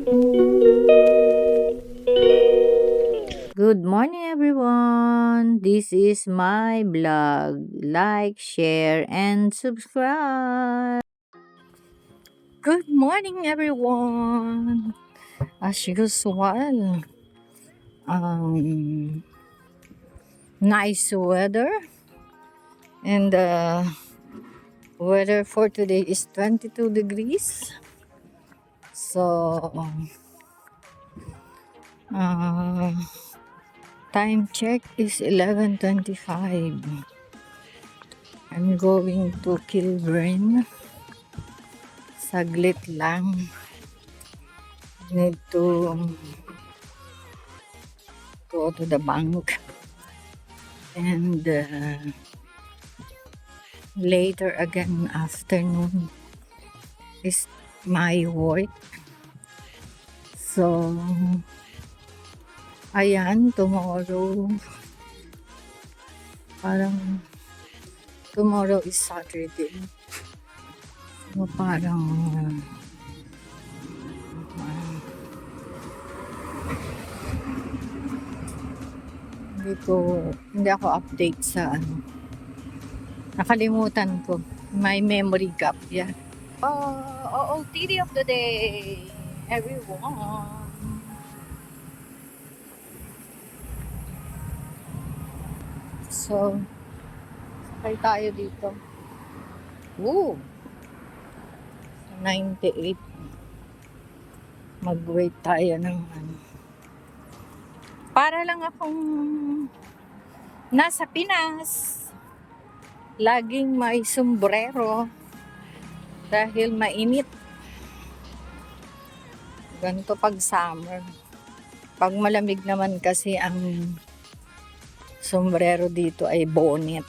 Good morning, everyone. This is my blog. Like, share, and subscribe. Good morning, everyone. As usual, um, nice weather, and the weather for today is 22 degrees. So, uh, time check is 11:25. I'm going to Kilburn. Saglit lang. Need to go to the bank. And later again afternoon is my work. So, ayan, tomorrow is Saturday. So, hindi ako update sa nakalimutan ko. My memory gap, yeah. OOTD of the day, everyone. So, sakay tayo dito. Woo! 98. Mag-wait tayo ng para lang akong nasa Pinas. Laging may sombrero dahil mainit. Ganito pag summer. Pag malamig naman kasi ang sombrero dito ay bonnet.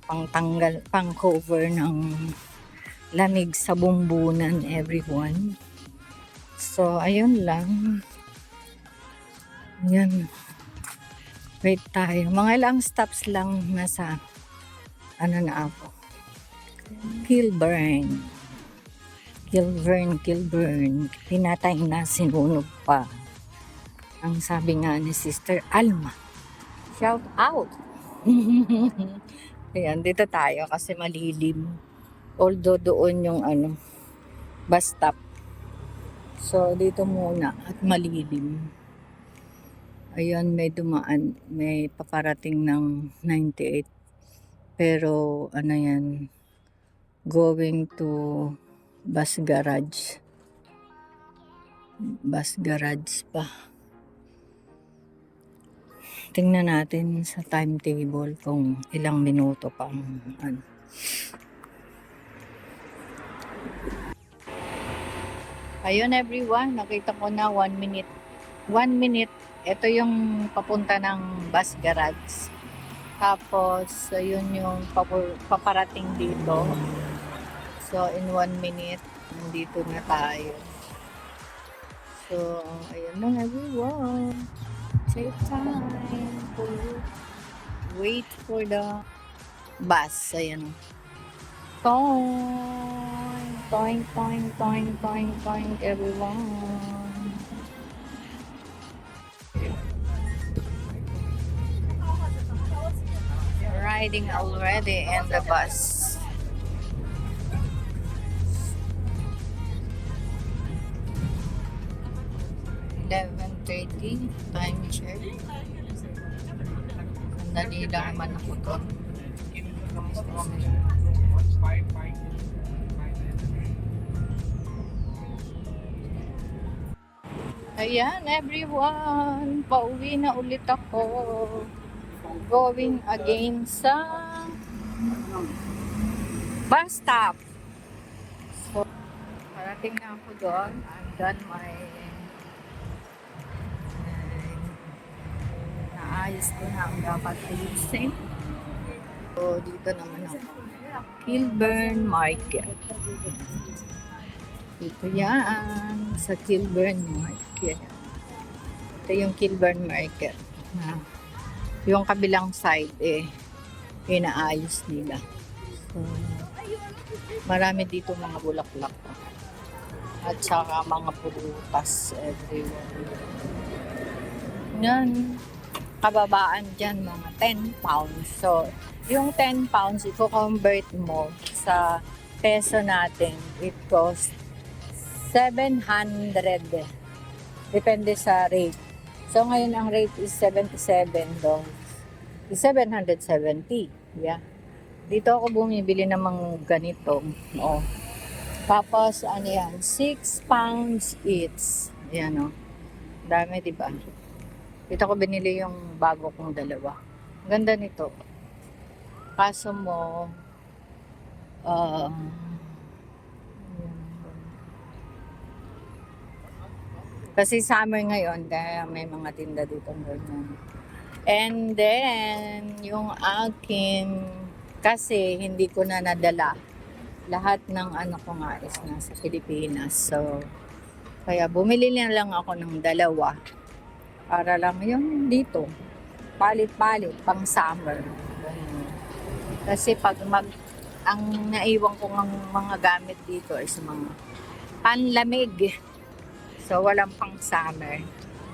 Pangtanggal, pang cover ng lamig sa bumbunan, everyone. So, ayun lang. Yan. Wait tayo. Mga ilang stops lang nasa na ako. Kilburn. Pinatay na, sinunog pa. Ang sabi nga ni Sister Alma. Shout out! Ayan, dito tayo kasi malilim. Although doon yung bus stop. So, dito muna at malilim. Ayan, may paparating ng 98. Pero, yan, going to bus garage. Bus garage pa. Tingnan natin sa timetable kung ilang minuto pang Ayun everyone, nakita ko na 1 minute. 1 minute, ito yung papunta ng bus garage. Tapos, ayun yung paparating dito. So, in 1 minute, nandito na tayo. So, ayun lang everyone. Take time to wait for the bus. Ayan. Toing, everyone. Riding already in the bus. $11:30 time check. Sandali lang naman ako to. Ayan everyone, pauwi na ulit ako. Going again sa bus stop. So, parating na ako doon. I'm done naayos ko na ang dapat ayusin. So, dito naman ako. Kilburn Market. Ito yan, sa Kilburn Market. Ito yung Kilburn Market. Yung kabilang side, inaayos nila. So, marami dito mga bulaklak. at saka mga prutas everywhere. Yan, kababaan dyan mga 10 pounds. So, yung 10 pounds, i-convert mo sa peso natin, it costs 700. Depende sa rate. So, ngayon ang rate is $77. 770. Yeah. Dito ako bumibili ng mga ganito. Oh. Tapos, ano yan? 6 pounds each. Ayan, oh. Dami, diba? Dito ko binili yung bago kong dalawa. Ganda nito. Kaso mo, uh, kasi summer ngayon, kaya may mga tinda dito ganyan. And then, yung akin, kasi hindi ko na nadala. Lahat ng ano ko nga is nasa Pilipinas. So, kaya bumili na lang ako ng dalawa. Para lang yung dito. Palit-palit, pang summer. Kasi pag ang naiwan ko ng mga gamit dito is mga panlamig. So, walang pang summer.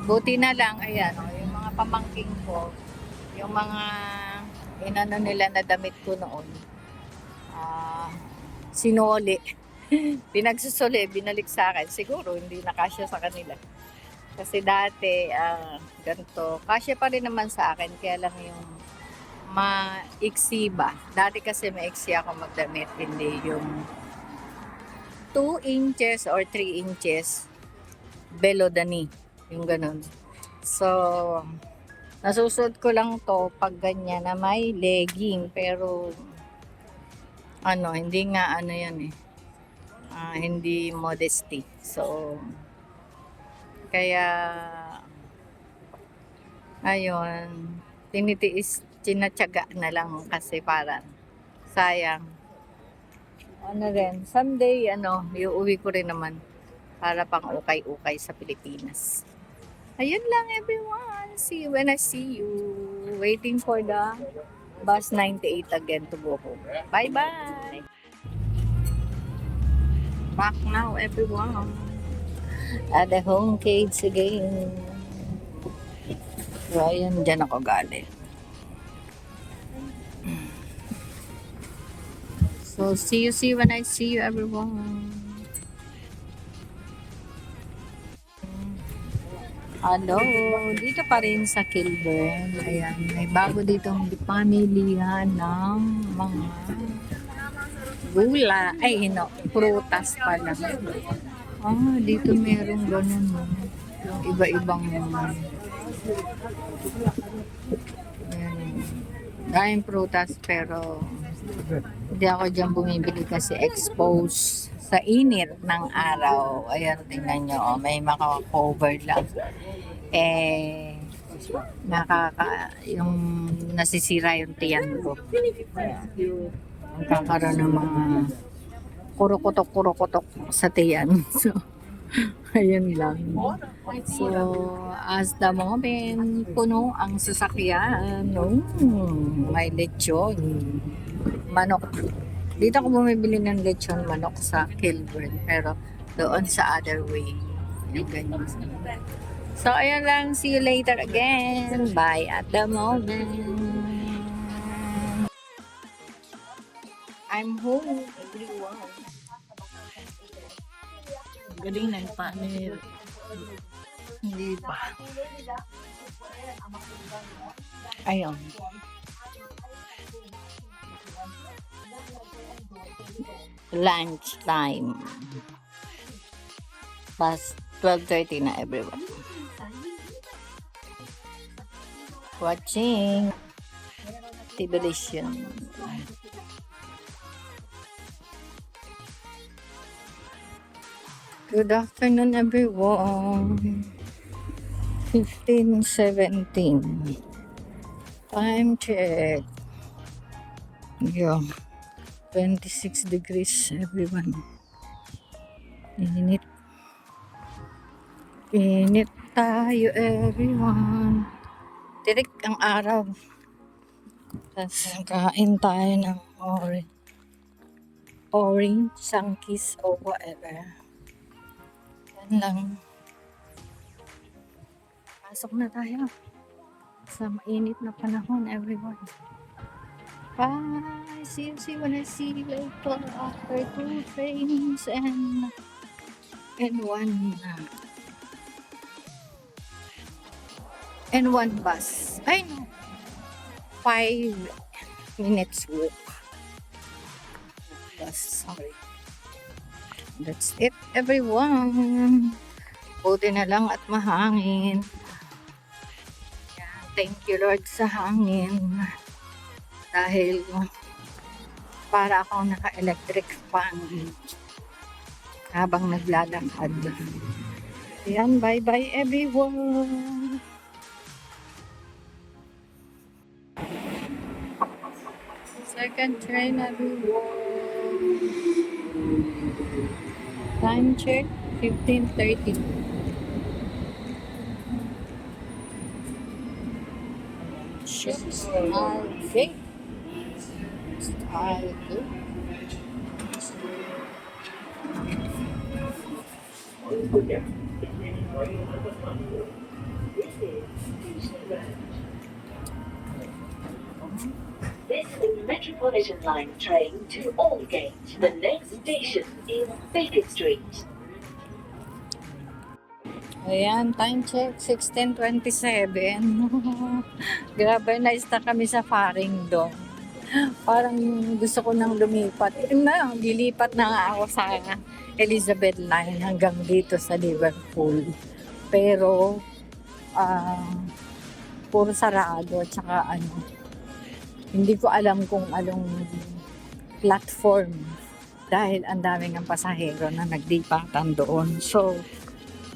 Buti na lang, ayan, yung mga pamangking ko, yung mga inano nila na damit ko noon, sinoli. Pinagsusuli, binalik sa akin. Siguro, hindi na kasya sa kanila. Kasi dati, ganito, kasya pa rin naman sa akin, kaya lang yung maiksi ba. Dati kasi maiksi ako magdamit, hindi yung 2 inches or 3 inches below the knee. Yung ganun. So, nasusuot ko lang to pag ganyan na may legging. Pero, hindi nga yan eh. Hindi modesty. So, kaya, ayun, tinatyaga na lang kasi parang sayang. Someday, iuwi ko rin naman para pang ukay-ukay sa Pilipinas. Ayun lang everyone. See you when I see you. Waiting for the bus 98 again to go home. Bye-bye. Back now everyone. At the home cage again. So, ayan, dyan ako galing. So, see you when I see you everyone. Hello, dito pa rin sa Kilburn. Ayan, may bago ditong pamilihan ng mga gula. Prutas pala. Dito merong ganun. Yung iba-ibang daming prutas pero hindi ako dyan bumibili kasi exposed sa init ng araw. Ayan, tingnan nyo. May maka-cover lang. Yung nasisira yung tiyan ko. Magkakaroon ng mga kurukotok sa tiyan. So, ayun lang. So, as the moment, puno ang sasakyan. May lechon. Manok. Dito ako bumibili ng lechon manok sa Kilburn. Pero doon sa other way. Yung ganyan. So, ayan lang. See you later again. Bye at the moment. I'm home, everyone. Galing na yung panel. Hindi pa. Ayun. Lunch time. Past 12:30 na everyone. Watching Tibulation. Good afternoon everyone. 15:17. Time check. Yeah. 26 degrees everyone. Init. Init tayo everyone. Tirik ang araw. Tapos kain tayo ng orange, sunkiss o whatever. Yun lang. Pasok na tayo sa mainit na panahon, everyone. Bye! See you when I see you later after 2 trains and one bus. Ay, no. 5 minutes walk. Bus, sorry. That's it, everyone. Buti na lang at mahangin. Yan, thank you, Lord, sa hangin. Dahil para akong naka-electric fan habang naglalakad. Yan, bye-bye, everyone. Second train, everyone. Time check, 15:30. Okay. This is Metropolitan Line train to Aldgate. The next station is Baker Street. Ayan, time check, 16:27. Grabe, na-stuck kami sa Faringdon. Parang gusto ko nang lumipat. Lilipat na nga ako sa Elizabeth Line hanggang dito sa Liverpool. Pero, puro sarado, tsaka hindi ko alam kung anong platform dahil ang daming ang pasahero na naglipatan doon. So,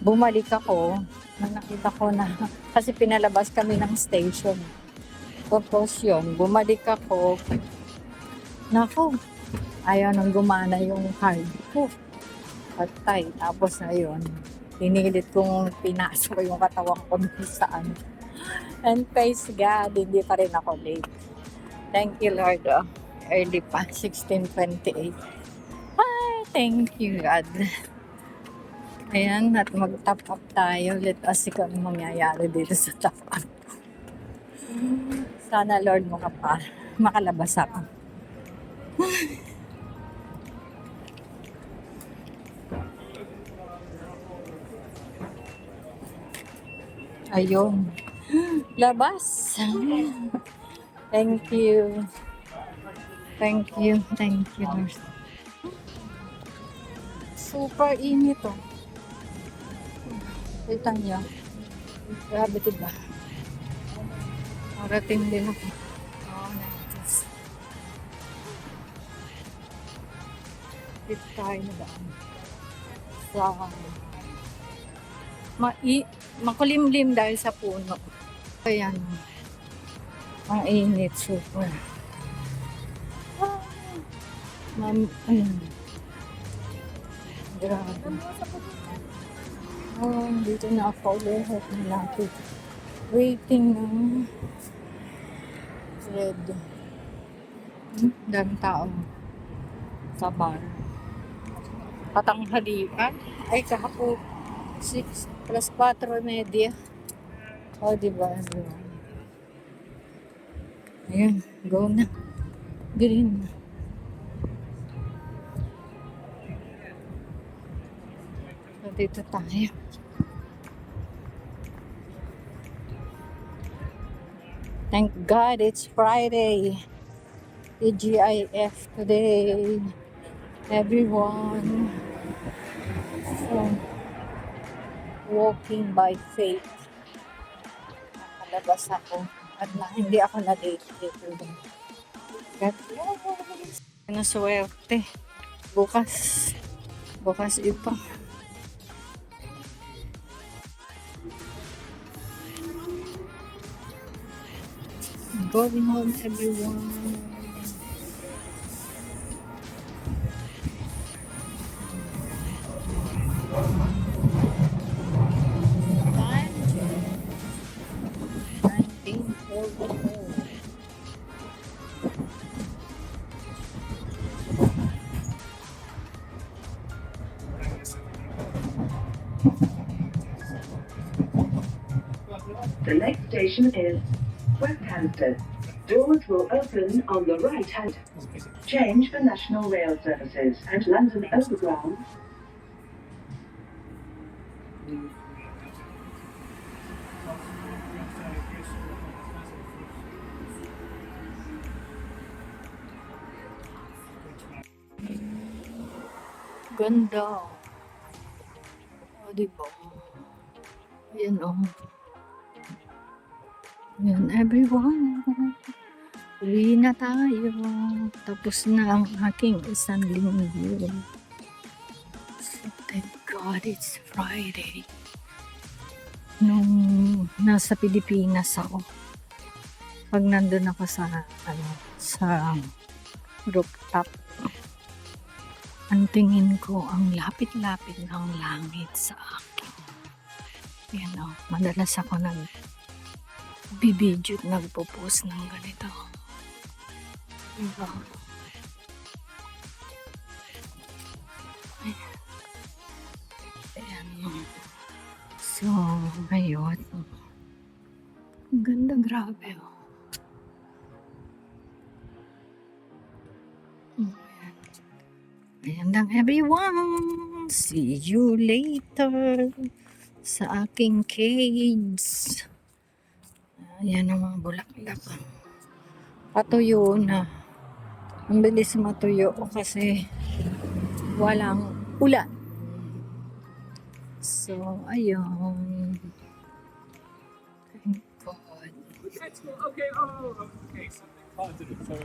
bumalik ako, nakita ko na, kasi pinalabas kami ng station. Tapos yun, bumalik ako, naku, ayaw nang gumana yung card ko. Patay. Tapos na yun, pinilit kong pinasok yung katawan ko saan. And praise God, hindi pa rin ako late. Thank you, Lord. Early pa, 16:28. Ay, thank you, God. Ayan, at mag-top up tayo. Let us see kung anong mangyayari dito sa top up. Sana, Lord, makalabas ako. Ayun. Labas. Thank you. Thank you. Thank you, Lord. Super init, oh. Kita niyo. Grabe, diba? Marating din ako. Oh, nice. Dito tayo na ba? Makulimlim dahil sa puno. Ayan. Ang init, super. Ayan. Grabe. Oh, dito na ako. Lahat na natin. Waiting ng red. Daming tao sa bar. Patanghalian. Ay, kahapon 6 plus 4:30. O, diba? Ayan, go na. Green. So, dito tayo. Thank God it's Friday. TGIF today. Everyone. So, walking by faith. Nakalabas ako. At hindi ako na-date dito. Naswerte. Bukas ito. Going home, everyone. Time check. 19:44. station is Westhampton. Doors will open on the right hand. Change for National Rail Services and London Overground. Ganda. O, diba? Ayan, o. Ayan, everyone. Uwi na tayo. Tapos na ang aking isang linggo. So, thank God it's Friday. Nung nasa Pilipinas ako, pag nandun ako sa, sa rooftop, ang tingin ko, ang lapit-lapit ng langit sa akin. Yan o, madalas ako bibidyo at nagpo-post ng ganito. Diba? Ayan. So, ngayon. Ang ganda, grabe o. Ayan. Ayan lang everyone. See you later sa aking cage. Ayan ang mga bulaklak. Patuyo na. Ang bilis matuyo kasi walang ulan. So, ayun. Thank God. Okay, something positive. So,